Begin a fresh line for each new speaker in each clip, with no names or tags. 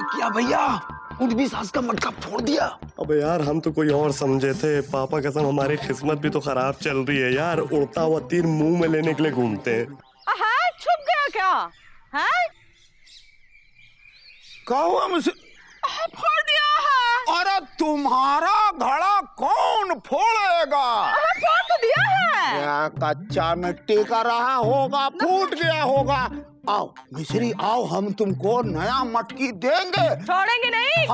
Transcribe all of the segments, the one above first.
किया भैया, उठ भी सास का मटका फोड़ दिया।
अबे यार हम तो कोई और समझे थे, पापा कसम हमारी किस्मत भी तो खराब चल रही है यार। उड़ता हुआ तीर मुंह में लेने के लिए घूमते हैं।
छुप गया क्या? है
कहो मुझसे
फोड़ दिया है।
अरे तुम्हारा घड़ा कौन फोड़ेगा?
फोड़ तो दिया है।
क्या कच्चा मिट्टी का रहा होगा, फूट गया होगा। आओ मिश्री आओ, हम तुमको नया मटकी देंगे।
छोड़ेंगे नहीं।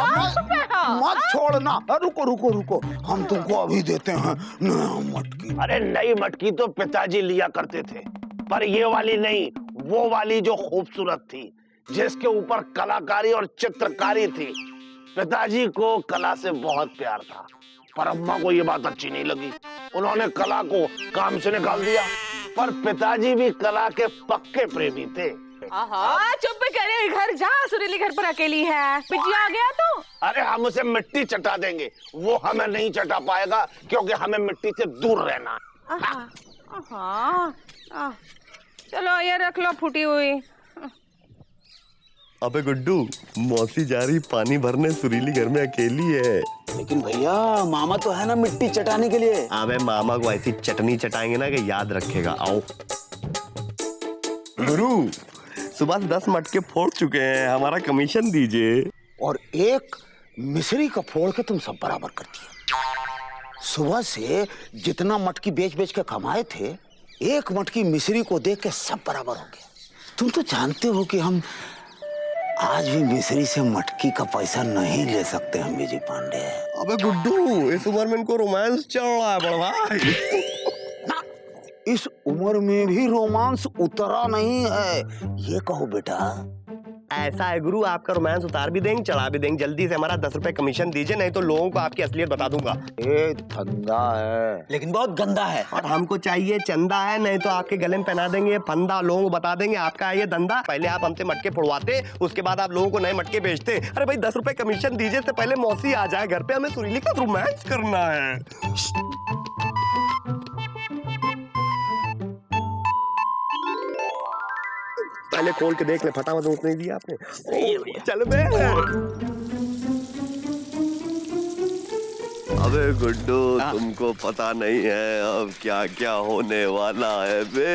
मत छोड़ना। रुको रुको रुको, हम तुमको अभी देते हैं नया मटकी।
अरे नई मटकी तो पिताजी लिया करते थे, पर ये वाली नहीं, वो वाली जो खूबसूरत थी, जिसके ऊपर कलाकारी और चित्रकारी थी। पिताजी को कला से बहुत प्यार था, पर अम्मा को ये बात अच्छी नहीं लगी। उन्होंने कला को काम से निकाल दिया। पर पिताजी भी कला के पक्के प्रेमी थे।
चुप करे, घर जा। सुरीली घर पर अकेली है, पिजी आ गया तो।
अरे हम उसे मिट्टी चटा देंगे, वो हमें नहीं चटा पाएगा, क्योंकि हमें मिट्टी से दूर रहना है।
चलो ये रख लो फूटी हुई।
अबे गुड्डू, मौसी जा रही पानी भरने, सुरीली घर में अकेली है।
लेकिन भैया मामा तो है ना मिट्टी चटाने के लिए।
अबे मामा को ऐसी चटनी चटाएंगे ना कि याद रखेगा। आओ गुरु, सुबह से 10 मटके फोड़ चुके हैं, हमारा कमीशन दीजिए।
और एक मिश्री का फोड़ के तुम सब बराबर कर दिए। सुबह से जितना मटकी बेच बेच के कमाए थे, एक मटकी मिश्री को देख के सब बराबर हो गया। तुम तो जानते हो कि हम आज भी मिश्री से मटकी का पैसा नहीं ले सकते हम विजय पांडे।
अबे गुड्डू, इस उम्र में इनको रोमांस चल रहा है बड़ा भाई।
इस उम्र में भी रोमांस उतरा नहीं है, ये कहो बेटा।
ऐसा है गुरु, आपका रोमांस उतार भी देंगे, चढ़ा भी देंगे। जल्दी से हमारा 10 रुपए कमीशन दीजिए, नहीं तो लोगों को आपकी असलियत बता दूंगा।
ये धंधा है लेकिन बहुत गंदा है।
और हमको चाहिए चंदा है, नहीं तो आपके गले में पहना देंगे फंदा, लोगों को बता देंगे आपका है ये धंधा। पहले आप हमसे मटके फोड़वाते, उसके बाद आप लोगों को नए मटके बेचते। अरे भाई 10 रुपए कमीशन दीजिए, इससे पहले मौसी आ जाए घर पे, हमें सुरीली का रोमांस करना है। पहले खोल के देख ले, फटाफट उतने दिया आपने। चल बे। अबे गुड्डू, तुमको पता नहीं है अब क्या क्या होने वाला है बे।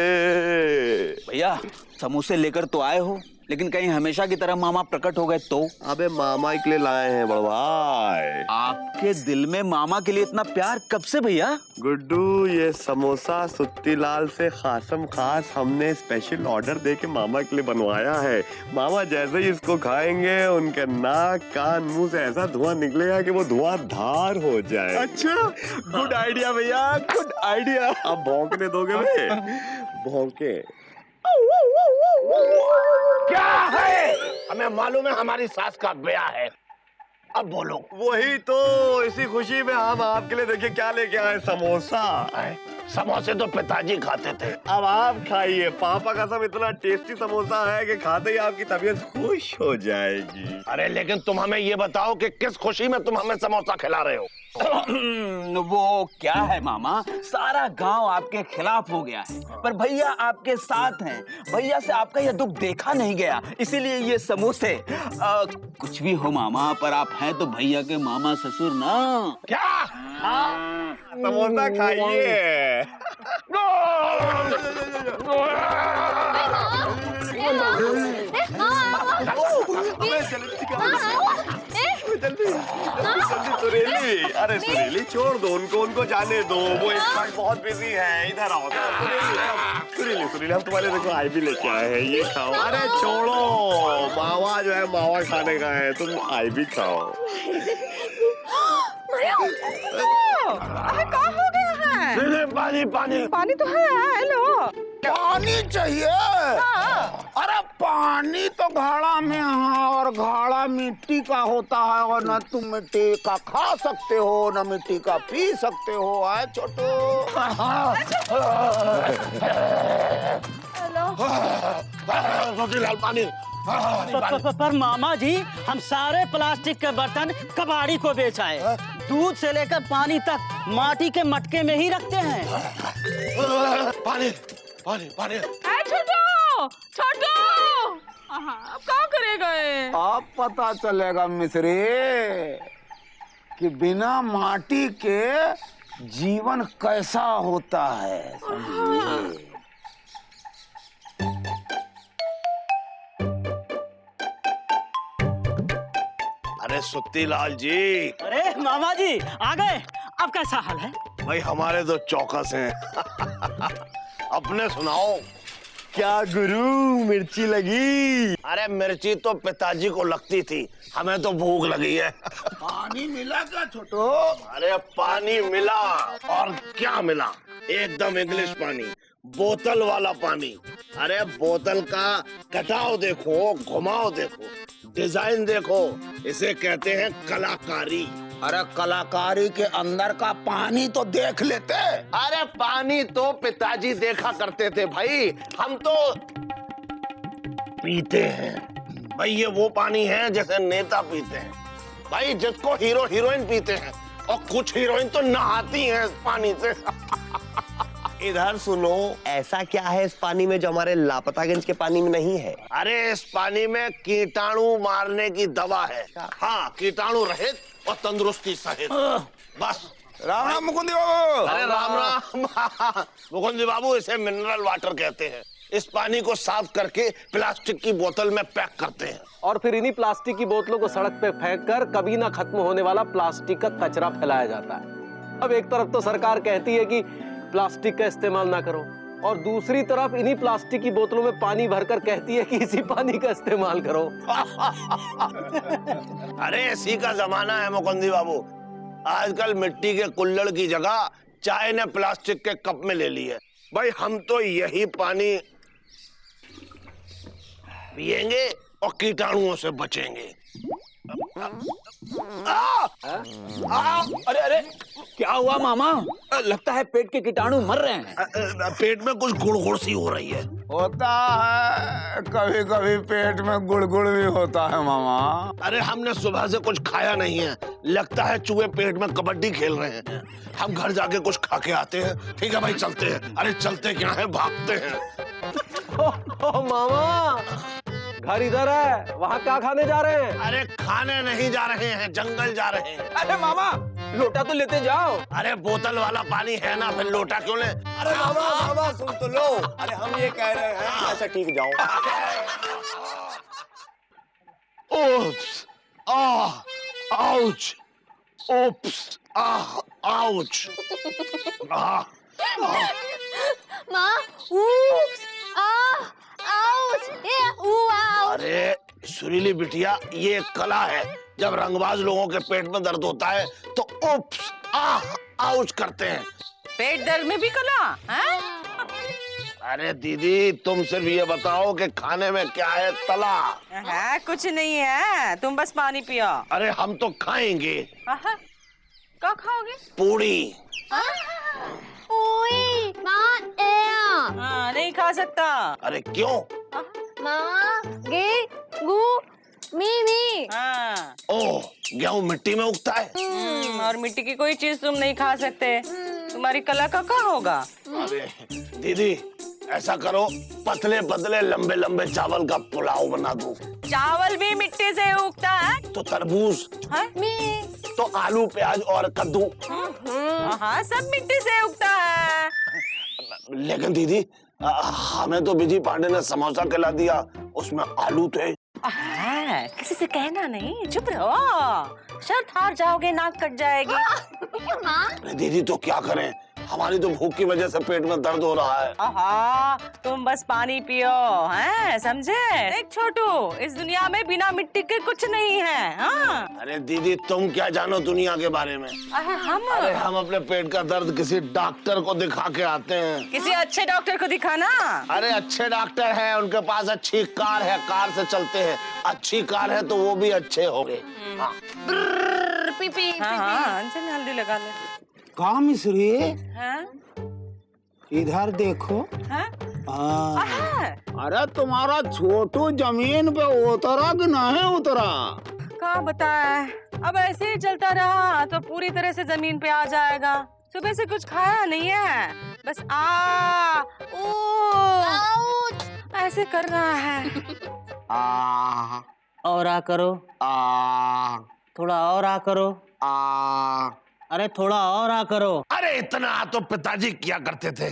भैया समोसे लेकर तो आए हो, लेकिन कहीं हमेशा की तरह मामा प्रकट हो गए तो?
अबे मामा के लिए लाए हैं बड़भाई।
आपके दिल में मामा के लिए इतना प्यार कब से भैया?
गुड्डू, ये समोसा सुत्ती लाल से खासम खास हमने स्पेशल ऑर्डर दे के मामा के लिए बनवाया है। मामा जैसे ही इसको खाएंगे, उनके नाक कान मुंह से ऐसा धुआं निकलेगा कि वो धुआं धार हो जाए। अच्छा, गुड आइडिया भैया, गुड आइडिया। अब भौंकने दोगे भैया? भौंके।
क्या है? हमें मालूम है हमारी सास का ब्याह है, अब बोलो।
वही तो, इसी खुशी में हम आपके लिए देखिए क्या लेके आए, समोसा।
समोसे तो पिताजी खाते थे,
अब आप खाइए। पापा का सब इतना टेस्टी समोसा है कि खाते ही आपकी तबीयत खुश हो जाएगी।
अरे लेकिन तुम हमें ये बताओ कि किस खुशी में तुम हमें समोसा खिला रहे हो?
वो क्या है मामा, सारा गांव आपके खिलाफ हो गया है, पर भैया आपके साथ हैं। भैया से आपका यह दुख देखा नहीं गया, इसीलिए ये समोसे। कुछ भी हो मामा, पर आप हैं तो भैया के मामा ससुर ना।
क्या?
समोसा खाइए। जल्दी सुरीली, अरे सुरीली छोड़ दो उनको, उनको जाने दो, वो इस वक्त बहुत बिजी है। इधर आओ सुरीली, सुरीली हम तुम्हारे देखो आई भी लेके आए हैं, ये खाओ। अरे छोड़ो, मावा जो है मावा खाने का है, तुम आई भी खाओ।
कहाँ हो गया है?
पानी पानी
पानी तो है, हेलो।
पानी चाहिए? अरे पानी तो घड़ा में है, और घड़ा मिट्टी का होता है, और न तुम मिट्टी का खा सकते हो न मिट्टी का पी सकते हो। आए छोटू।
लाल पानी।
पर मामा जी, हम सारे प्लास्टिक के बर्तन कबाड़ी को बेच आए। दूध से लेकर पानी तक माटी के मटके में ही रखते हैं।
पानी पानी पानी।
छोटू, छोटू, अब क्या करेगा ये?
अब पता चलेगा मिश्री कि बिना माटी के जीवन कैसा होता है, समझिए।
अरे सुत्तीलाल जी,
अरे मामा जी आ गए। अब कैसा हाल है?
भाई हमारे तो चौकस हैं। अपने सुनाओ।
क्या गुरु, मिर्ची लगी?
अरे मिर्ची तो पिताजी को लगती थी, हमें तो भूख लगी है।
पानी मिला क्या छोटो?
अरे पानी मिला, और क्या मिला, एकदम इंग्लिश पानी, बोतल वाला पानी। अरे बोतल का कटाव देखो, घुमाव देखो, डिजाइन देखो, इसे कहते हैं कलाकारी।
अरे कलाकारी के अंदर का पानी तो देख लेते।
अरे पानी तो पिताजी देखा करते थे भाई, हम तो पीते हैं भाई। ये वो पानी है जैसे नेता पीते हैं भाई, जिसको हीरो हीरोइन पीते हैं, और कुछ हीरोइन तो नहाती हैं इस पानी से।
इधर सुनो, ऐसा क्या है इस पानी में जो हमारे लापतागंज के पानी में नहीं है?
अरे इस पानी में कीटाणु मारने की दवा है। हाँ, कीटाणु रहित और तंदुरुस्ती सहित, बस।
राम राम मुकुंदी बाबू।
अरे राम राम। मुकुंदी बाबू, इसे मिनरल वाटर कहते हैं। इस पानी को साफ करके प्लास्टिक की बोतल में पैक करते हैं,
और फिर इन्हीं प्लास्टिक की बोतलों को सड़क पे फेंक कर कभी ना खत्म होने वाला प्लास्टिक का कचरा फैलाया जाता है। अब एक तरफ तो सरकार कहती है कि प्लास्टिक का इस्तेमाल ना करो, और दूसरी तरफ इन्हीं प्लास्टिक की बोतलों में पानी भरकर कहती है कि इसी पानी का इस्तेमाल करो।
अरे इसी का जमाना है मुकुंदी बाबू। आजकल मिट्टी के कुल्हड़ की जगह चाय ने प्लास्टिक के कप में ले ली है। भाई हम तो यही पानी पिएंगे और कीटाणुओं से बचेंगे।
अरे अरे, क्या हुआ मामा? लगता है पेट के कीटाणु मर रहे हैं।
पेट में कुछ गुड़गुड़ सी हो रही है।
होता है, कभी कभी पेट में गुड़गुड़ भी होता है मामा।
अरे हमने सुबह से कुछ खाया नहीं है, लगता है चूहे पेट में कबड्डी खेल रहे हैं। हम घर जाके कुछ खा के आते हैं। ठीक है भाई, चलते हैं। अरे चलते क्या है, भागते हैं।
मामा, घर इधर है, वहाँ क्या खाने जा रहे हैं?
अरे खाने नहीं जा रहे हैं, जंगल जा रहे हैं।
अरे मामा, लोटा तो लेते जाओ।
अरे बोतल वाला पानी है ना, फिर लोटा क्यों ले?
अरे मामा सुन तो लो। अरे हम ये कह रहे हैं, अच्छा ठीक जाओ।
Oops, ouch, oops, ouch.
माँ, ऊप्स, आउच, आउच।
अरे सुरीली बिटिया, ये एक कला है। जब रंगबाज लोगों के पेट में दर्द होता है तो ओप्स, आउच करते हैं।
पेट दर्द में भी कला है?
अरे दीदी, तुम सिर्फ ये बताओ कि खाने में क्या है तला।
है कुछ नहीं है, तुम बस पानी पियो।
अरे हम तो खाएंगे।
क्या खाओगे?
पूड़ी।
ओए, माँ,
नहीं खा सकता।
अरे क्यों?
माँ, गे, गु, मी।
हाँ।
ओह, गेहूं मिट्टी में उगता है।
और मिट्टी की कोई चीज तुम नहीं खा सकते। तुम्हारी कला का क्या होगा?
अरे दीदी, ऐसा करो, पतले पतले लंबे लंबे चावल का पुलाव बना दो।
चावल भी मिट्टी से उगता है?
तो तरबूज, तो आलू प्याज और कद्दू।
हाँ, सब मिट्टी से उगता है।
लेकिन दीदी, हमें तो बिजी पांडे ने समोसा खिला दिया, उसमें आलू थे।
किसी से कहना नहीं, चुप रहो। शर्त हार जाओगे, नाक कट जाएगी।
अरे दीदी, तो क्या करें, हमारी तो भूख की वजह से पेट में दर्द हो रहा है।
तुम बस पानी पियो, हैं, समझे? एक छोटू, इस दुनिया में बिना मिट्टी के कुछ नहीं है। हाँ?
अरे दीदी, तुम क्या जानो दुनिया के बारे में? अरे हम अपने पेट का दर्द किसी डॉक्टर को दिखा के आते हैं।
किसी अच्छे डॉक्टर को दिखाना।
अरे अच्छे डॉक्टर हैं, उनके पास अच्छी कार है, कार से चलते हैं। अच्छी कार है तो वो भी अच्छे होंगे। हाँ।
हाँ, चल हल्दी लगा ले।
कहाँ मिश्री?
हाँ?
इधर देखो।
हाँ?
अरे तुम्हारा छोटू जमीन पे उतरा कि नहीं उतरा?
क्या बताए, अब ऐसे ही चलता रहा तो पूरी तरह से जमीन पे आ जाएगा। सुबह से कुछ खाया नहीं है, बस ऐसे कर रहा है।
आ
और आ करो,
आ
थोड़ा और आ करो,
आ
अरे थोड़ा और आ करो।
अरे इतना तो पिताजी किया करते थे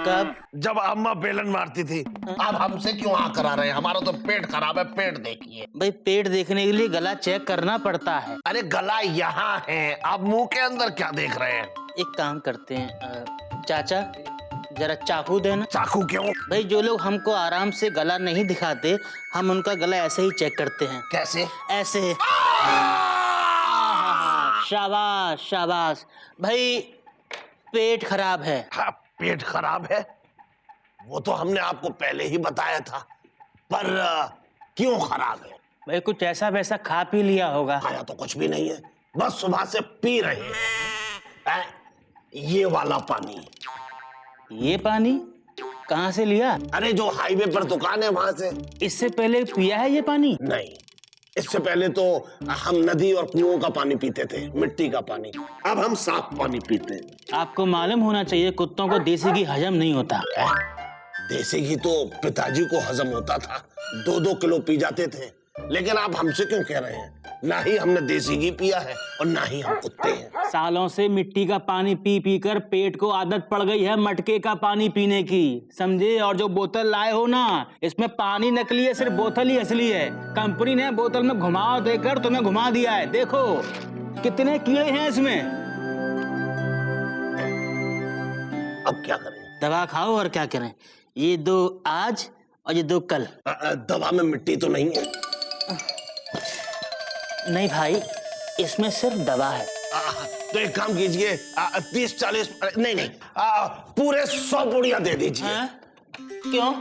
कब?
जब अम्मा बेलन मारती थी। अब हमसे क्यों आ करा रहे हैं? हमारा तो पेट खराब है, पेट देखिए।
भाई पेट देखने के लिए गला चेक करना पड़ता है।
अरे गला यहाँ है, आप मुंह के अंदर क्या देख रहे हैं?
एक काम करते हैं चाचा, जरा चाकू देना।
चाकू क्यों?
भाई जो लोग हमको आराम से गला नहीं दिखाते, हम उनका गला ऐसे ही चेक करते हैं।
कैसे?
ऐसे। शाबाश शाबाश। भाई पेट खराब है।
हाँ, पेट खराब है, वो तो हमने आपको पहले ही बताया था, पर क्यों खराब है?
भाई कुछ ऐसा वैसा खा पी लिया होगा।
खाया तो कुछ भी नहीं है, बस सुबह से पी रहे हैं ये वाला पानी।
ये पानी कहाँ से लिया?
अरे जो हाईवे पर दुकान है वहां से।
इससे पहले पिया है ये पानी?
नहीं, इससे पहले तो हम नदी और कुओं का पानी पीते थे, मिट्टी का पानी। अब हम साफ पानी पीते हैं।
आपको मालूम होना चाहिए कुत्तों को देसी घी हजम नहीं होता।
देसी घी तो पिताजी को हजम होता था, 2-2 किलो पी जाते थे। लेकिन आप हमसे क्यों कह रहे हैं? ना ही हमने देसी घी पिया है और ना ही हम कुत्ते हैं।
सालों से मिट्टी का पानी पी पी कर पेट को आदत पड़ गई है मटके का पानी पीने की, समझे? और जो बोतल लाए हो ना, इसमें पानी नकली है, सिर्फ बोतल ही असली है। कंपनी ने बोतल में घुमाव देकर तुम्हें घुमा दिया है। देखो कितने कीड़े हैं इसमें।
अब क्या करें?
दवा खाओ और क्या करें। ये 2 आज और ये 2 कल।
दवा में मिट्टी तो नहीं है?
नहीं भाई, इसमें सिर्फ दवा है।
तो एक काम कीजिए, 30-40 नहीं, पूरे 100 पुड़ियां दे दीजिए।
हाँ? क्यों?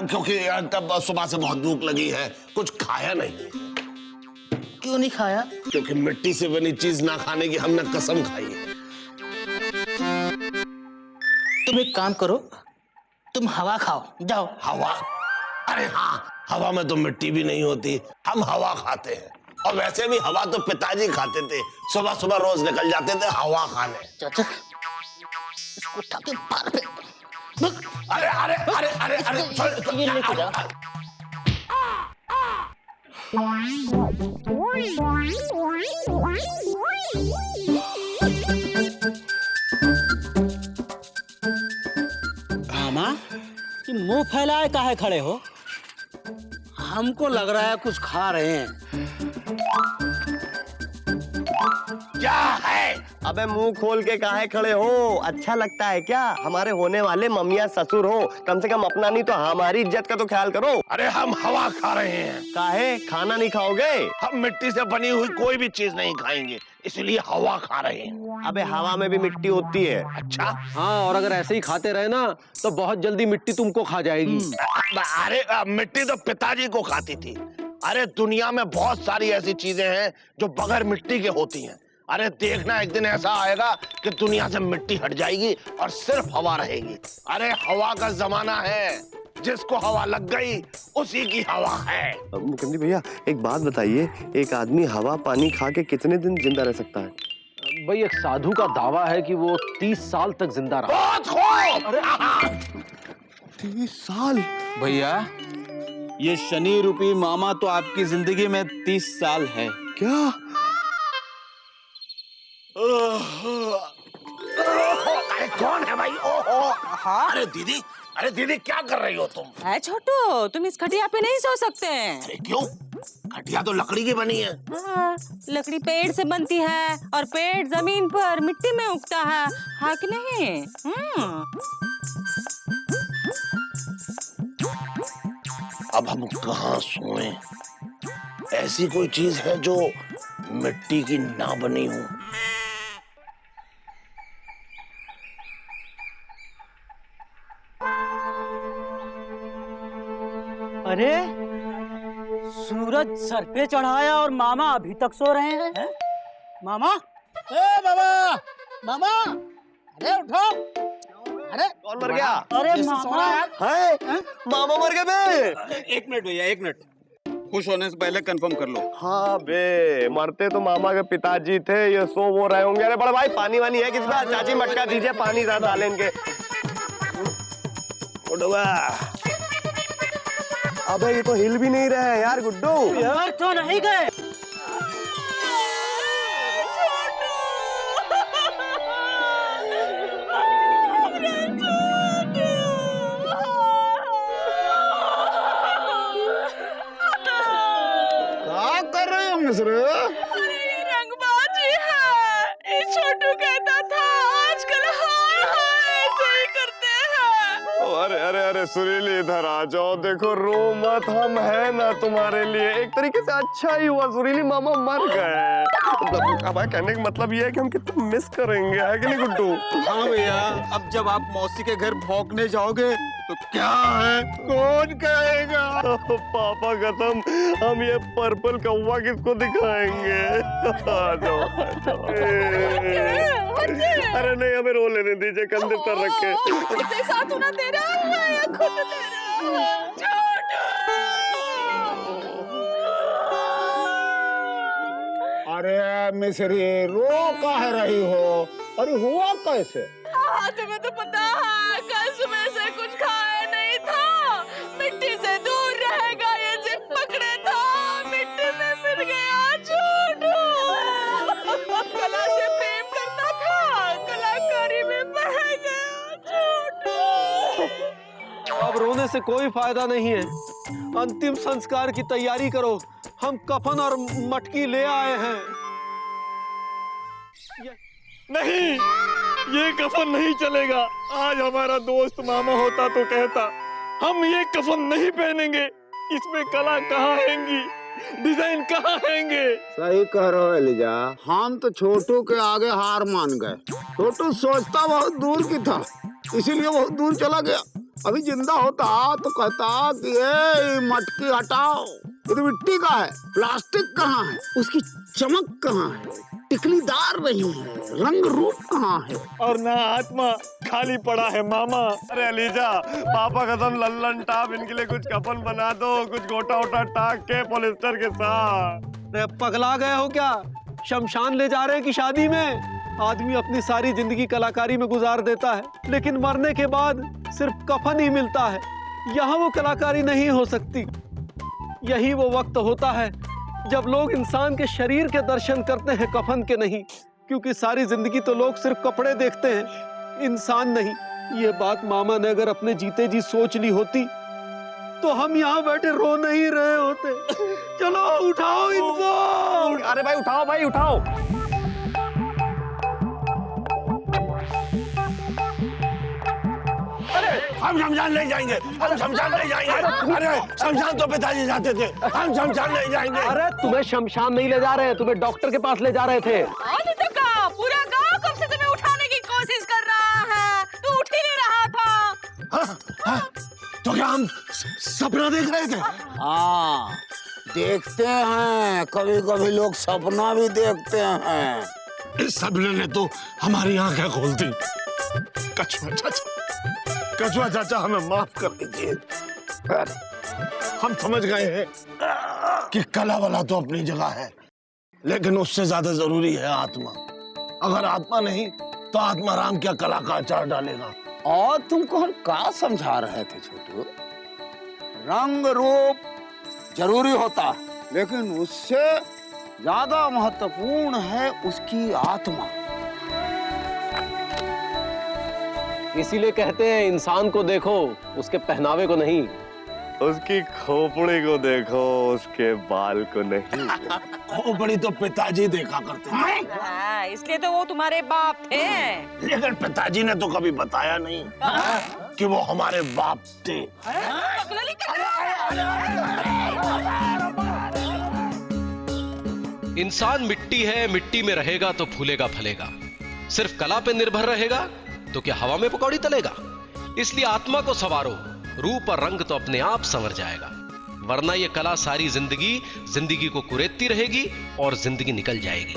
क्योंकि तब सुबह से बहुत भूख लगी है, कुछ खाया नहीं।
क्यों नहीं खाया?
क्योंकि मिट्टी से बनी चीज ना खाने की हमने कसम खाई है।
तुम एक काम करो, तुम हवा खाओ, जाओ।
हवा? अरे हाँ, हवा में तो मिट्टी भी नहीं होती, हम हवा खाते हैं। और वैसे भी हवा तो पिताजी खाते थे, सुबह सुबह रोज निकल जाते थे हवा खाने।
चाचा, इसको उठा के पार पे।
अरे अरे अरे अरे अरे
ये लेके जाओ। मामा, ये मुंह फैलाए काहे खड़े हो?
हमको लग रहा है कुछ खा रहे हैं।
क्या है?
अबे मुंह खोल के काहे खड़े हो? अच्छा लगता है क्या? हमारे होने वाले मम्मियाँ ससुर हो, कम से कम अपना नहीं तो हमारी इज्जत का तो ख्याल करो।
अरे हम हवा खा रहे हैं।
काहे? खाना नहीं खाओगे?
हम मिट्टी से बनी हुई कोई भी चीज नहीं खाएंगे, इसलिए हवा खा रहे हैं।
अबे हवा में भी मिट्टी होती है।
अच्छा?
हाँ, और अगर ऐसे ही खाते रहे ना तो बहुत जल्दी मिट्टी तुमको खा जाएगी।
अरे मिट्टी तो पिताजी को खाती थी। अरे दुनिया में बहुत सारी ऐसी चीजें हैं जो बगैर मिट्टी के होती हैं। अरे देखना, एक दिन ऐसा आएगा कि दुनिया से मिट्टी हट जाएगी और सिर्फ हवा रहेगी। अरे हवा का जमाना है, जिसको हवा लग गई उसी की हवा है।
मुकुंदी भैया एक बात बताइए, एक आदमी हवा पानी खा के कितने दिन जिंदा रह सकता है?
भाई एक साधु का दावा है कि वो 30 साल तक जिंदा रहा।
बहुत खूब।
30 साल?
भैया ये शनि रूपी मामा तो आपकी जिंदगी में 30 साल है।
क्या?
अरे कौन है भाई? ओहो। अरे दीदी क्या कर रही हो तुम?
है छोटू, तुम इस खटिया पे नहीं सो सकते हैं।
अरे क्यों? खटिया तो लकड़ी की बनी है।
हाँ, लकड़ी पेड़ से बनती है और पेड़ जमीन पर मिट्टी में उगता है, हाँ कि नहीं?
अब हम कहाँ सोएं? ऐसी कोई चीज है जो मिट्टी की ना बनी हो?
अरे सूरज सर पे चढ़ाया और मामा अभी तक सो रहे हैं। मामा, ए बाबा, मामा, अरे उठो। अरे
कौन मर गया?
अरे मामा,
है? मामा मर गए बे?
एक मिनट भैया, एक मिनट। खुश होने से पहले कंफर्म कर लो।
हाँ बे, मरते तो मामा के पिताजी थे, ये सो वो रहे होंगे। अरे बड़ा भाई पानी वानी है किसी बात? चाची मटका दीजिए, पानी डाले इनके।
उठवा।
अबे ये तो हिल भी नहीं रहा है यार गुड्डू।
यार तो नहीं गए।
क्या कर रहे हो मिस्र?
अरे ये रंगबाजी है। ये छोटू कहता था आजकल हाय हाय ऐसे ही करते हैं।
अरे अरे अरे सुरीली इधर आ जाओ, देखो रो मत, हम है ना तुम्हारे लिए। एक तरीके से अच्छा ही हुआ सुरीली मामा मर गए। अब कहने का मतलब ये है कि हम कितना मिस करेंगे, है कि नहीं गुड्डू?
हाँ भैया, अब जब आप मौसी के घर भौंकने जाओगे तो क्या है,
कौन कहेगा? पापा कसम, हम ये पर्पल कौवा किसको दिखाएंगे? आ जाओ, आ जाओ। अरे नहीं, हमें रो लेने दीजिए, कंधे पर रख के।
इसे साथ होना दे रहा है या खुद दे रहा है? छोटू!
अरे मिस्री रो काहे रही हो? अरे हुआ कैसे?
हाँ, तुम्हें तो पता है कल सुबह से कुछ खाया नहीं था। मिट्टी से दूर रहेगा ये जिद पकड़े था, मिट्टी में मिल गया छोटू। कला से प्रेम करता था, कलाकारी में बह गया छोटू।
अब रोने से कोई फायदा नहीं है, अंतिम संस्कार की तैयारी करो। हम कफन और मटकी ले आए हैं।
नहीं, ये कफन नहीं चलेगा। आज हमारा दोस्त मामा होता तो कहता हम ये कफन नहीं पहनेंगे, इसमें कला कहाँ हैंगी, डिजाइन कहाँ हैंगे।
सही कह रहे हो एलिजा, हम तो छोटू के आगे हार मान गए। छोटू सोचता बहुत दूर की था, इसीलिए बहुत दूर चला गया। अभी जिंदा होता तो कहता कि ये मटकी हटाओ, ये तो मिट्टी का है, प्लास्टिक कहाँ है, उसकी चमक कहाँ है, टिकलीदार नहीं है, रंग रूप कहाँ है।
और ना आत्मा, खाली पड़ा है मामा। अरे अलीजा, पापा कसम लल्लन टाप इनके लिए कुछ कफन बना दो, कुछ गोटा वोटा टाक के पॉलिस्टर के साथ।
अरे पगला गए हो क्या? शमशान ले जा रहे हैं कि शादी में? आदमी अपनी सारी जिंदगी कलाकारी में गुजार देता है, लेकिन मरने के बाद सिर्फ कफन ही मिलता है। यहाँ वो कलाकारी नहीं हो सकती। यही वो वक्त होता है जब लोग इंसान के शरीर के दर्शन करते हैं, कफन के नहीं, क्योंकि सारी जिंदगी तो लोग सिर्फ कपड़े देखते हैं, इंसान नहीं। ये बात मामा ने अगर अपने जीते जी सोच ली होती तो हम यहाँ बैठे रो नहीं रहे होते। चलो उठाओ इनको।
अरे भाई उठाओ, भाई उठाओ।
हम शमशान नहीं जाएंगे, हम शमशान नहीं जाएंगे। अरे शमशान तो पिताजी जाते थे, हम शमशान नहीं जाएंगे।
अरे तुम्हें शमशान नहीं ले जा रहे हैं, तुम्हें डॉक्टर के पास ले जा रहे थे।
तो का पूरा गांव कब से तुम्हें उठाने की कोशिश कर रहा है, तू उठ ही नहीं रहा था।
तो क्या हम सपना देख रहे थे?
हाँ, देखते हैं, कभी कभी लोग सपना भी देखते हैं।
इस सपने ने तो हमारी आंखें खोल दी। कछुआ चाचा हमें माफ कर दीजिए। हम समझ गए हैं कि कला वाला तो अपनी जगह है, लेकिन उससे ज्यादा जरूरी है आत्मा। अगर आत्मा नहीं तो आत्मा राम क्या कला का अचार डालेगा।
और तुमको हम क्या समझा रहे थे छोटू? रंग रूप जरूरी होता है, लेकिन उससे ज्यादा महत्वपूर्ण है उसकी आत्मा।
इसीलिए कहते हैं इंसान को देखो, उसके पहनावे को नहीं।
उसकी खोपड़ी को देखो, उसके बाल को नहीं।
खोपड़ी तो पिताजी देखा करते थे।
हाँ, इसलिए तो वो तुम्हारे बाप थे।
लेकिन पिताजी ने तो कभी बताया नहीं कि वो हमारे बाप थे।
इंसान मिट्टी है, मिट्टी में रहेगा तो फूलेगा फलेगा। सिर्फ कला पे निर्भर रहेगा तो क्या हवा में पकौड़ी तलेगा? इसलिए आत्मा को संवारो, रूप और रंग तो अपने आप संवर जाएगा, वरना ये कला सारी जिंदगी को कुरेदती रहेगी और जिंदगी निकल जाएगी।